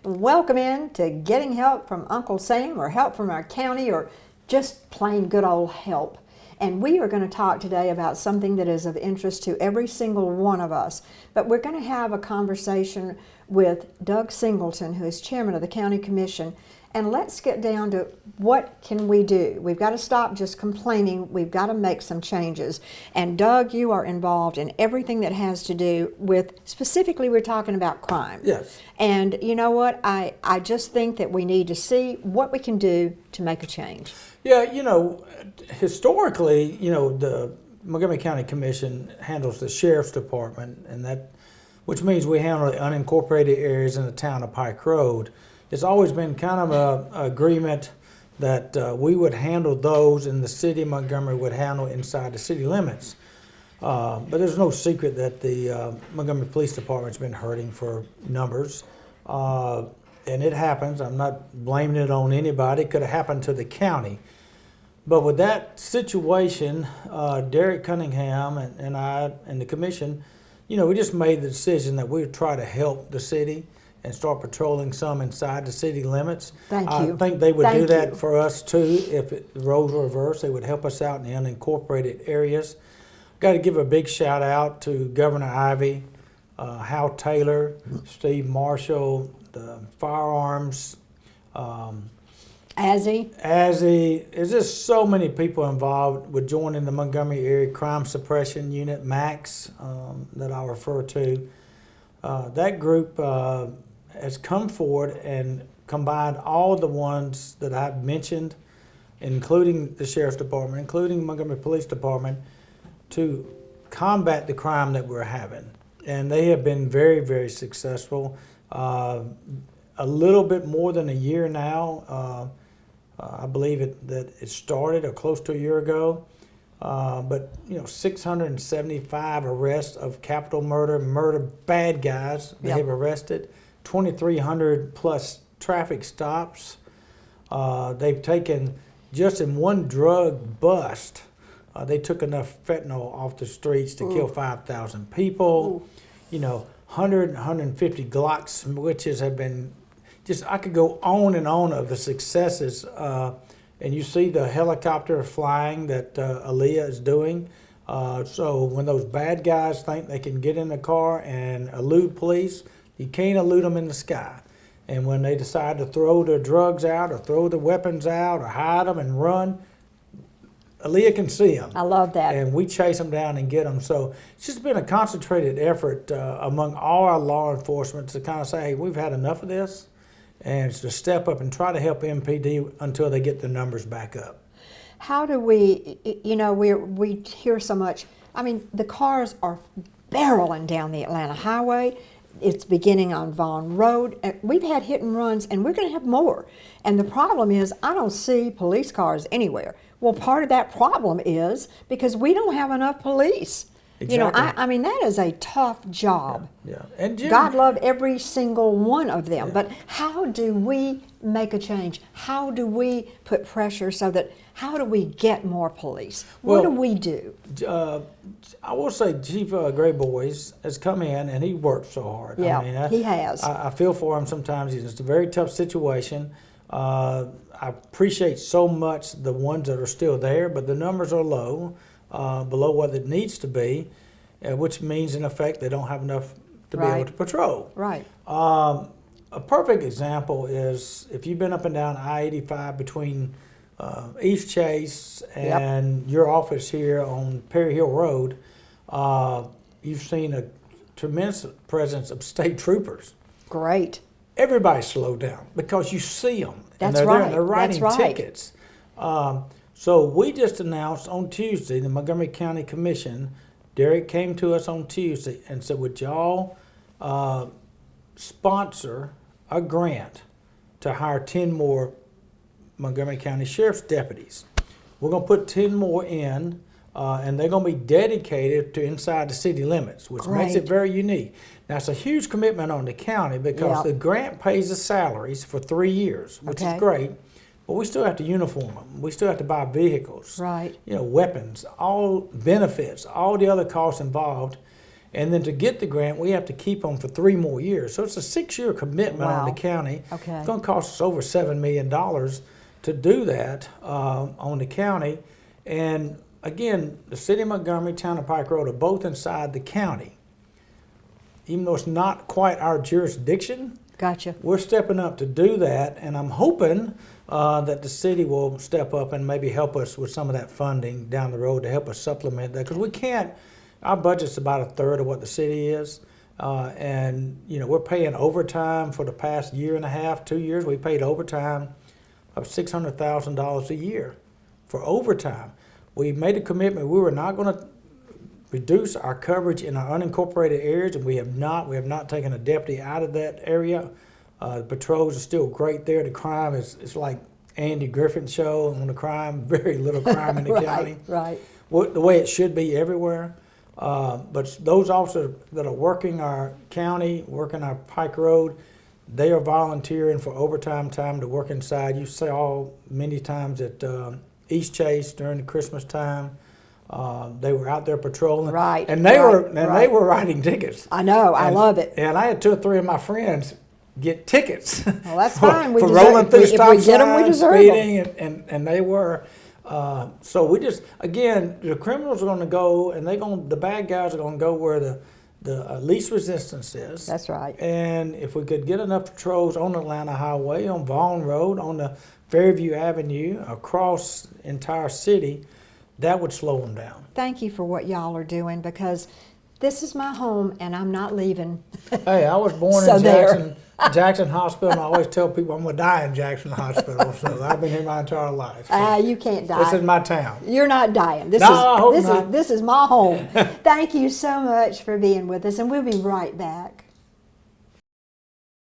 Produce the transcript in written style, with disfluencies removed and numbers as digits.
Welcome in to Getting Help from Uncle Sam, or help from our county, or just plain good old help. And we are going to talk today about something that is of interest to every single one of us. But we're going to have a conversation with Doug Singleton, who is chairman of the county commission. And let's get down to what can we do. We've got to stop just complaining. We've got to make some changes. And Doug, you are involved in everything that has to do with, specifically we're talking about crime. Yes. And you know what? I just think that we need to see what we can do to make a change. Yeah, historically, the Montgomery County Commission handles the Sheriff's Department, which means we handle the unincorporated areas in the town of Pike Road. It's always been kind of an agreement that we would handle those and the city of Montgomery would handle inside the city limits. But there's no secret that the Montgomery Police Department's been hurting for numbers. And it happens. I'm not blaming it on anybody. It could have happened to the county. But with that situation, Derek Cunningham and I and the commission, we just made the decision that we would try to help the city and start patrolling some inside the city limits. Thank you. I think they would do that for us too if the roles were reversed. They would help us out in the unincorporated areas. Got to give a big shout out to Governor Ivey, Hal Taylor, Steve Marshall, the firearms, Azzy. There's just so many people involved with joining the Montgomery Area Crime Suppression Unit, MAX, that I'll refer to. That group has come forward and combined all the ones that I've mentioned, including the Sheriff's Department, including Montgomery Police Department, to combat the crime that we're having. And they have been very, very successful. A little bit more than a year now. I believe that it started or close to a year ago. But 675 arrests of capital murder bad guys they have arrested, 2,300 plus traffic stops. They've taken, just in one drug bust, they took enough fentanyl off the streets to kill 5,000 people. 150 Glock switches have been, I could go on and on of the successes. And you see the helicopter flying that Aaliyah is doing. So when those bad guys think they can get in the car and elude police, you can't elude them in the sky. And when they decide to throw their drugs out or throw the weapons out or hide them and run, Aaliyah can see them. I love that. And we chase them down and get them. So it's just been a concentrated effort among all our law enforcement to kind of say, hey, we've had enough of this. And it's to step up and try to help MPD until they get the numbers back up. How do we, we hear so much, the cars are barreling down the Atlanta highway. It's beginning on Vaughn Road. We've had hit and runs, and we're going to have more. And the problem is, I don't see police cars anywhere. Well, part of that problem is because we don't have enough police. Exactly. That is a tough job. Yeah. And God love every single one of them. Yeah. But how do we make a change? How do we put pressure how do we get more police? What do we do? I will say Chief Gray Boys has come in and he worked so hard. Yeah, he has. I feel for him sometimes. It's a very tough situation. I appreciate so much the ones that are still there, but the numbers are low. Below what it needs to be, which means in effect they don't have enough to be able to patrol. Right. A perfect example is if you've been up and down I-85 between East Chase and your office here on Perry Hill Road, you've seen a tremendous presence of state troopers. Great. Everybody slowed down because you see them. That's and they're right. there and they're writing That's right. tickets. So we just announced on Tuesday, the Montgomery County Commission, Derek came to us on Tuesday and said, would y'all sponsor a grant to hire 10 more Montgomery County Sheriff's deputies? We're going to put 10 more in, and they're going to be dedicated to inside the city limits, which makes it very unique. Now, it's a huge commitment on the county because the grant pays the salaries for 3 years, which is great. But we still have to uniform them. We still have to buy vehicles, right? Weapons, all benefits, all the other costs involved. And then to get the grant, we have to keep them for 3 more years. So it's a 6-year commitment on Wow. the county. Okay. It's going to cost us over $7 million to do that on the county. And again, the city of Montgomery, town of Pike Road are both inside the county. Even though it's not quite our jurisdiction, Gotcha. we're stepping up to do that, and I'm hoping that the city will step up and maybe help us with some of that funding down the road to help us supplement that, because we can't. Our budget's about a third of what the city is, and we're paying overtime for the past year and a half, 2 years. We paid overtime of $600,000 a year for overtime. We made a commitment we were not going to reduce our coverage in our unincorporated areas, and we have not. We have not taken a deputy out of that area. The patrols are still great there. The crime is like Andy Griffin's show on the crime. Very little crime in the Right, county. right. The way it should be everywhere. But those officers that are working our county, working our Pike Road, they are volunteering for overtime time to work inside. You saw many times at East Chase during the Christmas time. They were out there patrolling, Right, And they right. were writing tickets. I know. I love it. And I had 2 or 3 of my friends get tickets. Well, that's for, fine. We for deserve- rolling through if we stop get 'em, we signs, deserve 'em. speeding, and they were. So we just, again, the criminals are going to go, and the bad guys are going to go where the least resistance is. That's right. And if we could get enough patrols on the Atlanta Highway, on Vaughn Road, on the Fairview Avenue, across the entire city, that would slow them down. Thank you for what y'all are doing, because this is my home and I'm not leaving. Hey, I was born So in there. Jackson Hospital, and I always tell people I'm going to die in Jackson Hospital. So I've been here my entire life. So You can't die. this is my town. You're not dying. This No, I hope is not. this is my home. Thank you so much for being with us, and we'll be right back.